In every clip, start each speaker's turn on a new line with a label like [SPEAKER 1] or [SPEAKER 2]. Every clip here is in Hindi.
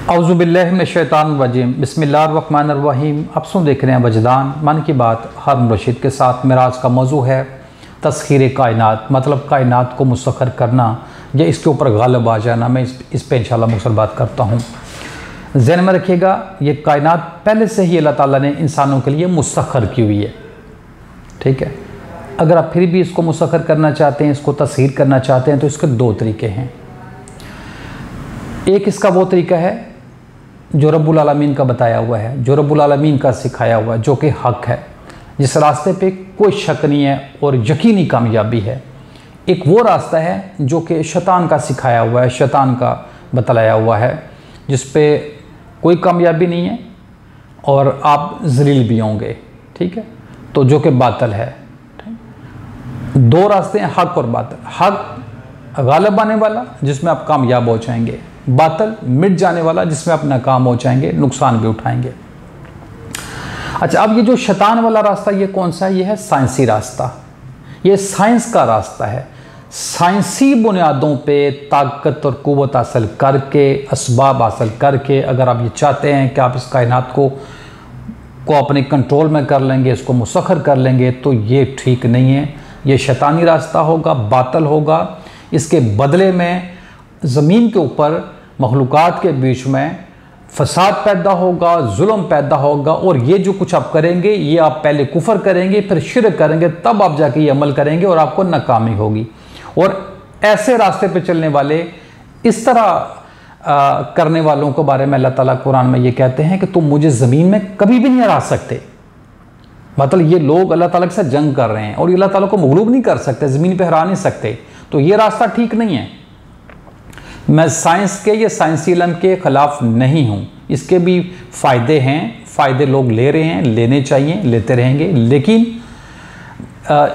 [SPEAKER 1] औज़ुबिल्लाहिमिनश्शैतानिर्रजीम बिस्मिल्लाहिर्रहमानिर्रहीम। आप सुन देख रहे हैं वजदान मन की बात हारून रशीद के साथ। मेरा आज का मौजू है तस्खीर कायनात, मतलब कायनात को मुसख्खर करना या इसके ऊपर गालिब आ जाना। मैं इस पे इंशाल्लाह मुख्तसर बात करता हूँ। ज़हन में रखिएगा, ये कायनात पहले से ही अल्लाह ताला ने इंसानों के लिए मुसख्खर की हुई है, ठीक है। अगर आप फिर भी इसको मुसख्खर करना चाहते हैं, इसको तस्खीर करना चाहते हैं, तो इसके दो तरीके हैं। एक इसका वो तरीका है जो रब्बुल आलमीन का बताया हुआ है, जो रब्बुल आलमीन का सिखाया हुआ है, जो कि हक़ है, जिस रास्ते पे कोई शक नहीं है और यकीनी कामयाबी है। एक वो रास्ता है जो कि शैतान का सिखाया हुआ है, शैतान का बतलाया हुआ है, जिस पे कोई कामयाबी नहीं है और आप ज़लील भी होंगे, ठीक है। तो जो कि बातिल है। दो रास्ते हैं, हक़ और बातिल। हक़ गालिब आने वाला जिसमें आप कामयाब हो जाएंगे, बातिल मिट जाने वाला जिसमें आप नाकाम हो जाएंगे, नुकसान भी उठाएंगे। अच्छा, अब ये जो शैतान वाला रास्ता ये कौन सा है? ये है साइंसी रास्ता, ये साइंस का रास्ता है। साइंसी बुनियादों पे ताकत और क़ुव्वत हासिल करके, असबाब हासिल करके, अगर आप ये चाहते हैं कि आप इस कायनात को अपने कंट्रोल में कर लेंगे, इसको मुसख्खर कर लेंगे, तो ये ठीक नहीं है। ये शैतानी रास्ता होगा, बातिल होगा। इसके बदले में ज़मीन के ऊपर मखलूक़ात के बीच में फसाद पैदा होगा, जुल्म पैदा होगा। और ये जो कुछ आप करेंगे, ये आप पहले कुफर करेंगे, फिर शिरक करेंगे, तब आप जाके ये अमल करेंगे और आपको नाकामी होगी। और ऐसे रास्ते पे चलने वाले, इस तरह करने वालों के बारे में अल्लाह ताला कुरान में ये कहते हैं कि तुम मुझे ज़मीन में कभी भी नहीं हरा सकते। मतलब ये लोग अल्लाह ताला के साथ जंग कर रहे हैं और अल्लाह ताला को मगलूब नहीं कर सकते, ज़मीन पे हरा नहीं सकते। तो ये रास्ता ठीक नहीं है। मैं साइंस के या साइंसी इल्म के ख़िलाफ़ नहीं हूँ, इसके भी फ़ायदे हैं, फ़ायदे लोग ले रहे हैं, लेने चाहिए, लेते रहेंगे। लेकिन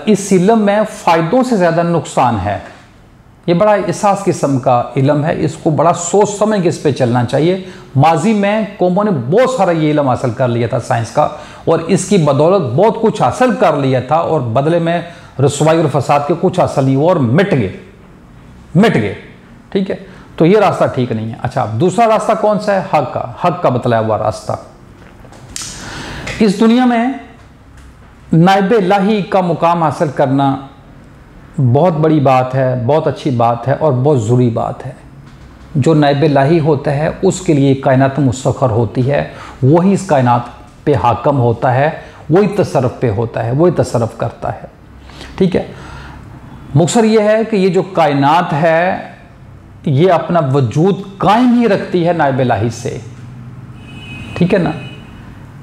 [SPEAKER 1] इस इल्म में फ़ायदों से ज़्यादा नुकसान है। ये बड़ा एहसास किस्म का इल्म है, इसको बड़ा सोच समझ के इस पर चलना चाहिए। माजी में कौमों ने बहुत सारा ये इल्म हासिल कर लिया था साइंस का, और इसकी बदौलत बहुत कुछ हासिल कर लिया था, और बदले में रसवाई और फसाद के कुछ हासिल नहीं हुआ और मिट गए, ठीक है। तो ये रास्ता ठीक नहीं है। अच्छा, दूसरा रास्ता कौन सा है? हक़ का बतलाया हुआ रास्ता। इस दुनिया में नाइब इलाही का मुकाम हासिल करना बहुत बड़ी बात है, बहुत अच्छी बात है और बहुत ज़रूरी बात है। जो नाइब इलाही होता है उसके लिए कायनात मुसख्खर होती है, वही इस कायनात पे हाकम होता है, वही तसर्रुफ़ पे होता है, वही तसर्रुफ़ करता है, ठीक है। मुख्तसर ये है कि ये जो कायनात है ये अपना वजूद कायम ही रखती है नाइब इलाही से, ठीक है ना।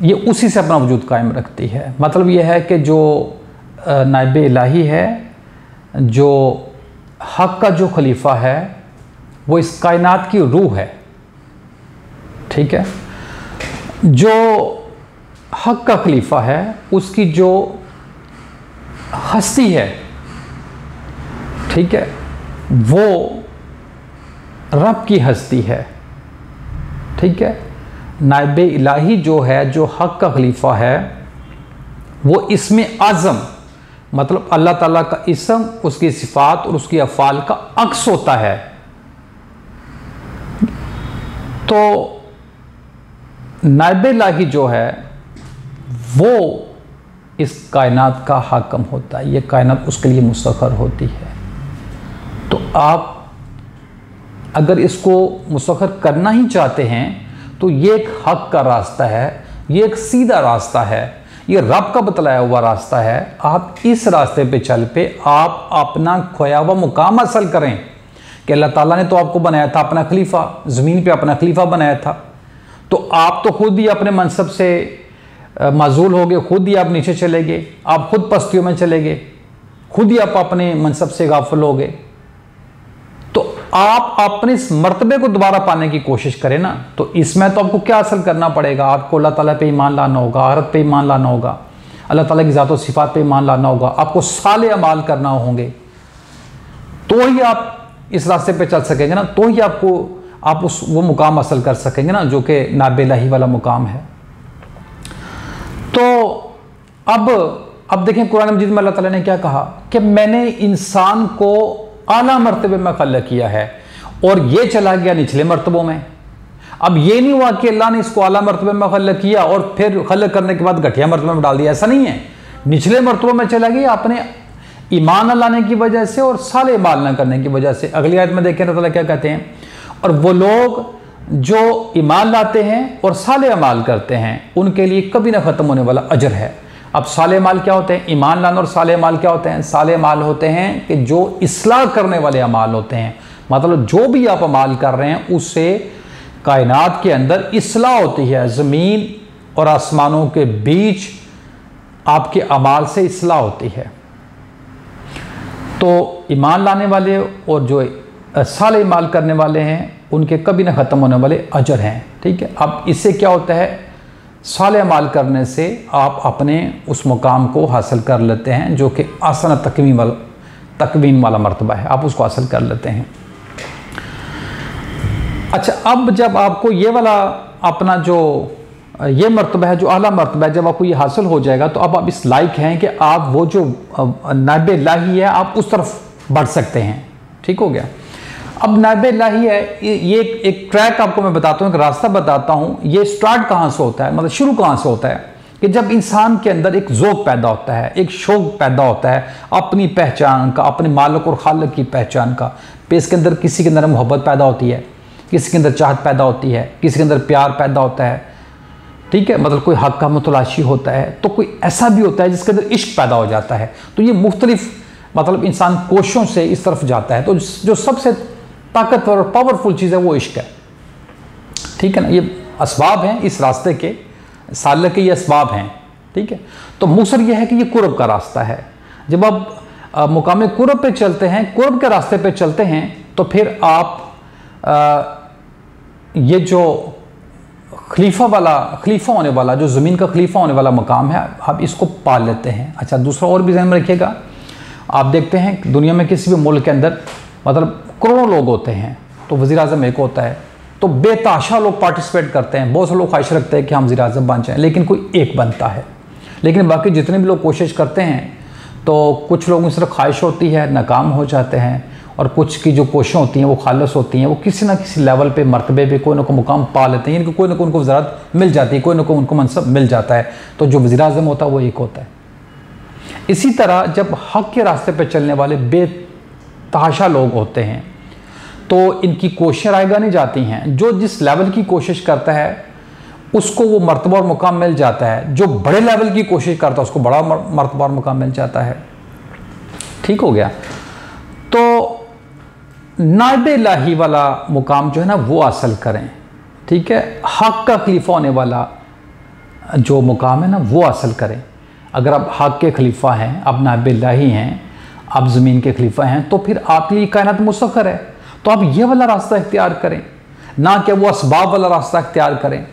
[SPEAKER 1] ये उसी से अपना वजूद कायम रखती है। मतलब ये है कि जो नाइब इलाही है, जो हक़ का जो खलीफा है, वो इस कायनात की रूह है, ठीक है। जो हक़ का खलीफा है उसकी जो हस्ती है, ठीक है, वो रब की हस्ती है, ठीक है। नाइब इलाही जो है, जो हक़ का खलीफा है, वो इसमें आज़म, मतलब अल्लाह ताला का इसम, उसकी सिफ़ात और उसकी अफ़ाल का अक्स होता है। तो नाइब इलाही जो है वो इस कायनात का हाकम होता है, ये कायनात उसके लिए मुसख्खर होती है। तो आप अगर इसको मुसख्खर करना ही चाहते हैं तो ये एक हक़ का रास्ता है, ये एक सीधा रास्ता है, ये रब का बतलाया हुआ रास्ता है। आप इस रास्ते पे चल पे आप अपना खोया हुआ मुकाम हासिल करें कि अल्लाह ताला ने तो आपको बनाया था अपना खलीफा, ज़मीन पे अपना खलीफा बनाया था। तो आप तो खुद ही अपने मनसब से माजूल हो गए, खुद ही आप नीचे चले गए, आप खुद पस्तियों में चले गए, खुद ही आप अपने मनसब से गाफिल हो गए। तो आप अपने इस मर्तबे को दोबारा पाने की कोशिश करें ना। तो इसमें तो आपको क्या हासिल करना पड़ेगा? आपको अल्लाह ताला पे ईमान लाना होगा, आखिरत पे ईमान लाना होगा, अल्लाह ताला की ज़ात और सिफ़ात पे ईमान लाना होगा, आपको साले अमाल करना होंगे, तो ही आप इस रास्ते पे चल सकेंगे ना, तो ही आप वो मुकाम हासिल कर सकेंगे ना, जो कि नाइब इलाही वाला मुकाम है। तो अब देखें कुरान मजीद में अल्लाह ताला ने क्या कहा कि मैंने इंसान को आला मर्तबे में खल्क किया है और ये चला गया निचले मर्तबों में। अब ये नहीं हुआ कि अल्लाह ने इसको आला मरतबे में खल्क किया और फिर खल्क करने के बाद घटिया मरतबे में डाल दिया, ऐसा नहीं है। निचले मरतबों में चला गया अपने ईमान न लाने की वजह से और साले माल न करने की वजह से। अगली आयत में देखें अल्लाह ताला क्या कहते हैं, और वो लोग जो ईमान लाते हैं और साले अमाल करते हैं उनके लिए कभी ना ख़त्म होने वाला अजर है। अब साले माल क्या होते हैं? ईमान लाना और साले माल क्या होते हैं? साले माल होते हैं कि जो इस्लाह करने वाले अमाल होते हैं, मतलब जो भी आप अमाल कर रहे हैं उससे कायनात के अंदर इस्लाह होती है। ज़मीन और आसमानों के बीच आपके अमाल से इस्लाह होती है। तो ईमान लाने वाले और जो साले माल करने वाले हैं उनके कभी ना ख़त्म होने वाले अजर हैं। ठीक है, अब इससे क्या होता है? साले माल करने से आप अपने उस मुकाम को हासिल कर लेते हैं जो कि आसान तकवीन वाला मर्तबा है, आप उसको हासिल कर लेते हैं। अच्छा, अब जब आपको ये वाला अपना जो ये मर्तबा है, जो आला मर्तबा है, जब आपको ये हासिल हो जाएगा तो अब आप इस लायक हैं कि आप वो जो नाइब इलाही है आप उस तरफ बढ़ सकते हैं। ठीक हो गया। अब नाइब इलाही है, ये एक ट्रैक आपको मैं बताता हूँ, एक रास्ता बताता हूँ। ये स्टार्ट कहाँ से होता है, मतलब शुरू कहाँ से होता है कि जब इंसान के अंदर एक ज़ौक़ पैदा होता है, एक शौक़ पैदा होता है अपनी पहचान का, अपने मालिक और खालिक की पहचान का। इसके अंदर किसी के अंदर मोहब्बत पैदा होती है, किसी के अंदर चाहत पैदा होती है, किसी के अंदर प्यार पैदा होता है। ठीक है, मतलब कोई हक़ का मुतलाशी होता है, तो कोई ऐसा भी होता है जिसके अंदर इश्क पैदा हो जाता है। तो ये मुख्तलिफ मतलब इंसान कोशिशों से इस तरफ जाता है। तो जो सबसे ताकतवर और पावरफुल चीज़ है वो इश्क है। ठीक है ना, ये असबाब हैं इस रास्ते के, साले के ये असबाब हैं। ठीक है, तो मुसर ये है कि ये कुर्ब का रास्ता है। जब आप मुकाम कुर्ब पे चलते हैं, कुर्ब के रास्ते पे चलते हैं, तो फिर आप ये जो खलीफा होने वाला, जो ज़मीन का खलीफा होने वाला मकाम है, आप इसको पा लेते हैं। अच्छा, दूसरा और भी ध्यान में रखिएगा, आप देखते हैं दुनिया में किसी भी मुल्क के अंदर मतलब करोड़ों लोग होते हैं, तो वज़ीर आज़म एक होता है, तो बेताशा लोग पार्टिसिपेट करते हैं। बहुत से लोग ख्वाहिश रखते हैं कि हम वज़ीर आज़म बन जाएं, लेकिन कोई एक बनता है। लेकिन बाकी जितने भी लोग कोशिश करते हैं, तो कुछ लोगों की सिर्फ ख्वाहिश होती है, नाकाम हो जाते हैं, और कुछ की जो कोशिशें होती हैं वो खालस होती हैं, वो किसी ना किसी लेवल पे मरतबे पे कोई ना कोई मुकाम पा लेते हैं, यानी कि कोई ना कोई उनको वज़ारत मिल जाती है, कोई ना कोई उनको मनसब मिल जाता है। तो जो वज़ीर आज़म होता है वो एक होता है। इसी तरह जब हक़ के रास्ते पे चलने वाले बेतहाशा लोग होते हैं, तो इनकी कोशिशें रायगानी जाती हैं। जो जिस लेवल की कोशिश करता है उसको वो मर्तबा और मुकाम मिल जाता है, जो बड़े लेवल की कोशिश करता है उसको बड़ा मर्तबा और मुकाम मिल जाता है। ठीक हो गया। तो नाइब इलाही वाला मुकाम जो है ना वो हासिल करें। ठीक है, हक़ का खलीफा होने वाला जो मुकाम है ना वो हासिल करें। अगर आप हक़ के खलीफा हैं, आप नाइब इलाही हैं, आप ज़मीन के खलीफा हैं, तो फिर आपके लिए कायनात मुसख्खर है। तो आप ये वाला रास्ता इख्तियार करें, ना कि वो असबाब वाला रास्ता इख्तियार करें।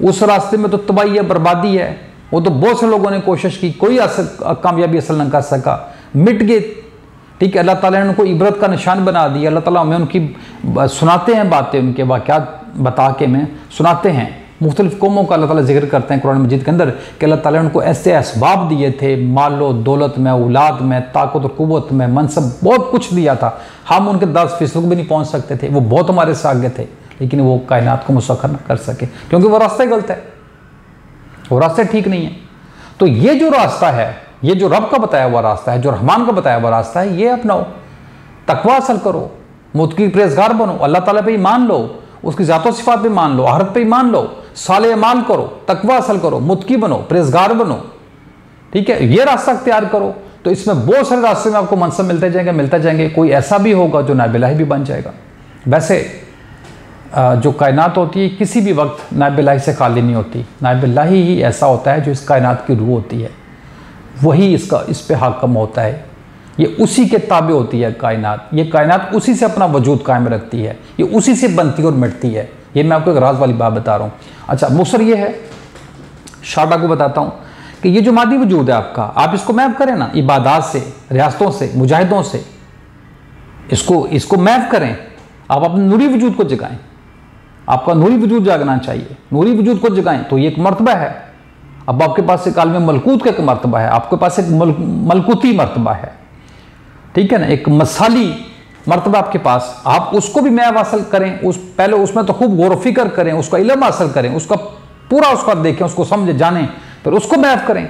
[SPEAKER 1] उस रास्ते में तो तबाही है, बर्बादी है। वो तो बहुत से लोगों ने कोशिश की, कोई कामयाबी हासिल न कर सका, मिट गए। ठीक है, अल्लाह ताला ने उनको इबरत का निशान बना दिया। अल्लाह ताला हमें उनकी सुनाते हैं बातें, उनके वाक़यात बता के में सुनाते हैं। मुख्तलिफ़ कौमों का अल्लाह ताला जिक्र करते हैं कुरान मजीद के अंदर कि अल्लाह ताला ने उनको ऐसे असबाब दिए थे, मालो दौलत में, औलाद में, ताकत और क़ुव्वत में, मनसब, बहुत कुछ दिया था। हम उनके 10% भी नहीं पहुँच सकते थे, वो बहुत हमारे से आगे थे, लेकिन वो कायनात को मुसख्खर न कर सके, क्योंकि वो रास्ता गलत है, वो रास्ता ठीक नहीं है। तो ये जो रास्ता है, ये जो रब का बताया हुआ रास्ता है, जो रहमान का बताया हुआ रास्ता है, ये अपनाओ, तकवा हासिल करो, मुत्तकी परहेज़गार बनो, अल्लाह ताला पे ईमान लो, उसकी ज़ात व सिफ़ात पे मान लो, आहरत पे ईमान लो, साले अमाल करो, तकवा हासिल करो, मुत्तकी बनो, परहेज़गार बनो। ठीक है, ये रास्ता इख्तियार करो। तो इसमें बहुत सारे रास्ते में आपको मनसब मिलते जाएंगे। कोई ऐसा भी होगा जो नाइब इलाही भी बन जाएगा। वैसे जो कायनात होती है किसी भी वक्त नाइब इलाही से खाली नहीं होती। नाइब इलाही ही ऐसा होता है जो इस कायनात की रूह होती है, वही इस पे हाकम होता है। ये उसी के ताबे होती है कायनात। ये कायनात उसी से अपना वजूद कायम रखती है, ये उसी से बनती और मिटती है। ये मैं आपको एक राज वाली बात बता रहा हूँ। अच्छा, मुसर ये है, शार्ट आपको बताता हूँ कि ये जो मादी वजूद है आपका, आप इसको मैप करें ना इबादात से, रियासतों से, मुजाहिदों से, इसको मैप करें। आप अपने नूरी वजूद को जगाएं, आपका नूरी वजूद जागना चाहिए, नूरी वजूद को जगाएं तो ये एक मर्तबा है। अब आपके पास एक आलम मलकूत का एक मर्तबा है, आपके पास एक मलकूती मर्तबा है। ठीक है ना, एक मसाली मर्तबा आपके पास, आप उसको भी मैव हासिल करें, पहले उसमें तो खूब गौर फिक्र करें, उसका इल्म हासिल करें, उसका पूरा उसका देखें, उसको समझे जानें, फिर उसको मैव करें।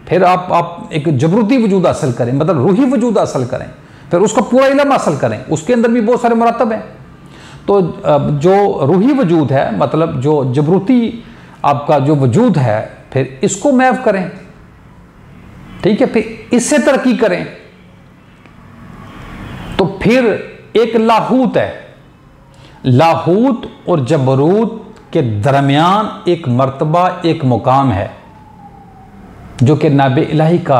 [SPEAKER 1] फिर आप एक जबरूती वजूद हासिल करें, मतलब रूही वजूद हासिल करें, फिर उसका पूरा इल्म हासिल करें। उसके अंदर भी बहुत सारे मरतब हैं। तो जो रूही वजूद है, मतलब जो जबरूती आपका जो वजूद है, फिर इसको मैव करें, ठीक है। फिर इससे तरक्की करें। तो फिर एक लाहूत है, लाहूत और जबरूत के दरमियान एक मर्तबा, एक मुकाम है जो कि नाबे इलाही का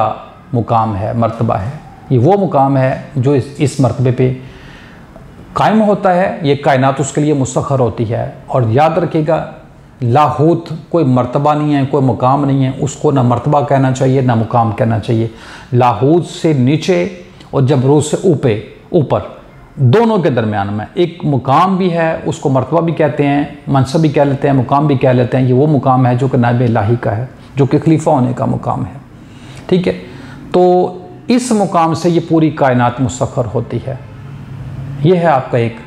[SPEAKER 1] मुकाम है, मर्तबा है। ये वो मुकाम है जो इस मर्तबे पे कायम होता है। ये कायनात उसके लिए मुसख्खर होती है। और याद रखिएगा, लाहूत कोई मर्तबा नहीं है, कोई मुकाम नहीं है। उसको ना मर्तबा कहना चाहिए ना मुकाम कहना चाहिए। लाहूत से नीचे और जबरूत से ऊपर दोनों के दरमियान में एक मुकाम भी है। उसको मर्तबा भी कहते हैं, मनसब भी कह लेते हैं, मुकाम भी कह लेते हैं। ये वो मुकाम है जो कि नायब इलाही का है, जो कि खलीफा होने का मुकाम है, ठीक है। तो इस मुकाम से ये पूरी कायनात मुसख्खर होती है। ये है आपका एक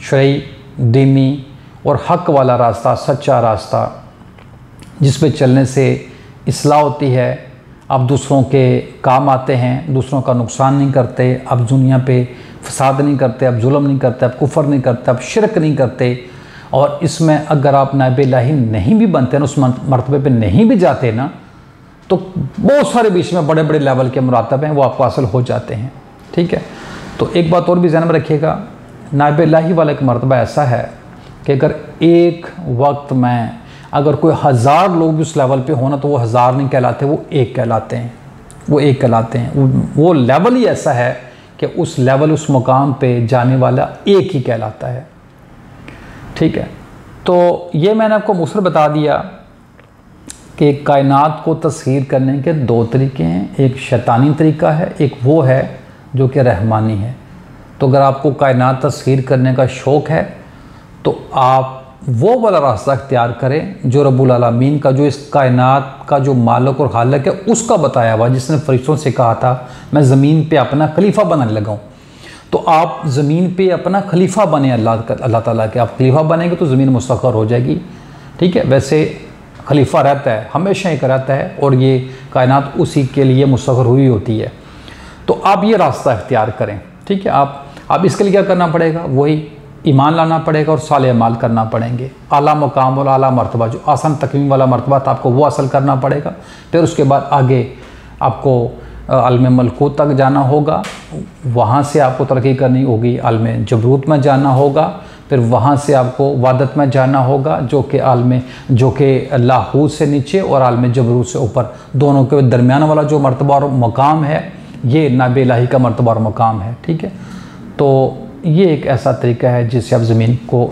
[SPEAKER 1] शरई, दीनी और हक वाला रास्ता, सच्चा रास्ता, जिस पे चलने से इस्लाह होती है। आप दूसरों के काम आते हैं, दूसरों का नुकसान नहीं करते, आप दुनिया पे फसाद नहीं करते, आप जुल्म नहीं करते, आप कुफर नहीं करते, आप शिरक नहीं करते। और इसमें अगर आप नायब इलाही नहीं भी बनते ना, उस मरतबे पे नहीं भी जाते ना, तो बहुत सारे बीच में बड़े बड़े लेवल के मुरातब हैं, वो आपको हासिल हो जाते हैं, ठीक है। तो एक बात और भी ध्यान में रखिएगा, नायब इलाही वाला एक मरतबा ऐसा है कि अगर एक वक्त में अगर कोई 1000 लोग भी उस लेवल पे होना, तो वो 1000 नहीं कहलाते, वो एक कहलाते हैं, वो एक कहलाते हैं। वो लेवल ही ऐसा है कि उस लेवल, उस मुकाम पे जाने वाला एक ही कहलाता है, ठीक है। तो ये मैंने आपको मुसर बता दिया कि कायनात को तस्खीर करने के 2 तरीके हैं। एक शैतानी तरीका है, एक वो है जो कि रहमानी है। तो अगर आपको कायनात तस्खीर करने का शौक़ है तो आप वो वाला रास्ता अख्तियार करें जो रब्बुल आलमीन का, जो इस कायनात का जो मालिक और खालिक है, उसका बताया हुआ, जिसने फरिश्तों से कहा था मैं ज़मीन पे अपना खलीफा बनाने लगा हूँ। तो आप ज़मीन पे अपना खलीफा बने अल्लाह ताला के। आप खलीफा बनेंगे तो ज़मीन मुस्तक़र हो जाएगी, ठीक है। वैसे खलीफा रहता है, हमेशा एक रहता है, और ये कायनात उसी के लिए मुस्तक़र हुई होती है। तो आप ये रास्ता अख्तियार करें, ठीक है। आप इसके लिए क्या करना पड़ेगा, वही ईमान लाना पड़ेगा और साले अमाल करना पड़ेंगे। आला मकाम और आला मरतबा, जो आसान तकमीम वाला मरतबा था, आपको वो हासिल करना पड़ेगा। फिर उसके बाद आगे आपको आलम मलकूत तक जाना होगा, वहाँ से आपको तरक्की करनी होगी, आलम जबरूत में जाना होगा, फिर वहाँ से आपको वादत में जाना होगा, जो कि लाहूत से नीचे और आलम जबरूत से ऊपर, दोनों के दरमियान वाला जो मरतबा और मकाम है, ये नायब इलाही का मरतबा और मकाम है, ठीक है। तो ये एक ऐसा तरीका है जिससे आप ज़मीन को,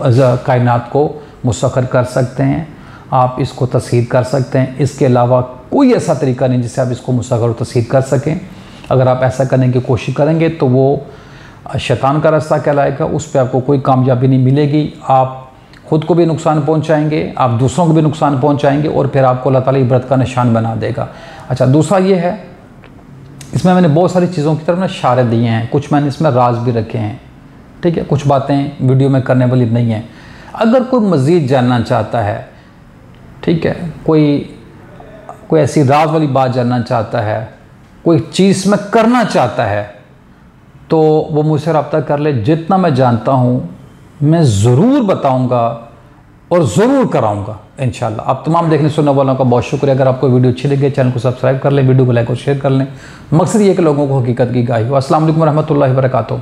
[SPEAKER 1] कायनात को मुसख्खर कर सकते हैं, आप इसको तस्खीर कर सकते हैं। इसके अलावा कोई ऐसा तरीका नहीं जिससे आप इसको मुसख्खर और तस्खीर कर सकें। अगर आप ऐसा करने की कोशिश करेंगे तो वो शैतान का रास्ता कहलाएगा, उस पर आपको कोई कामयाबी नहीं मिलेगी। आप ख़ुद को भी नुकसान पहुँचाएँगे, आप दूसरों को भी नुकसान पहुँचाएँगे, और फिर आपको अल्लाह ताला इबरत का निशान बना देगा। अच्छा, दूसरा ये है, इसमें मैंने बहुत सारी चीज़ों की तरफ ना इशारे दिए हैं, कुछ मैंने इसमें राज भी रखे हैं, ठीक है। कुछ बातें वीडियो में करने वाली नहीं हैं। अगर कोई मज़ीद जानना चाहता है, ठीक है, कोई ऐसी राज वाली बात जानना चाहता है, कोई चीज़ में करना चाहता है, तो वो मुझसे रब्ता कर ले। जितना मैं जानता हूँ मैं ज़रूर बताऊँगा और ज़रूर कराऊँगा इंशाल्लाह। आप तमाम देखने सुनने वालों का बहुत शुक्रिया। अगर आपको वीडियो अच्छी लगे, चैनल को सब्सक्राइब कर लें, वीडियो को लाइक और शेयर कर लें। मकसद ये कि लोगों को हकीकत की गाही हो। अस्सलाम वालेकुम रहमतुल्लाहि व बरकातुहू।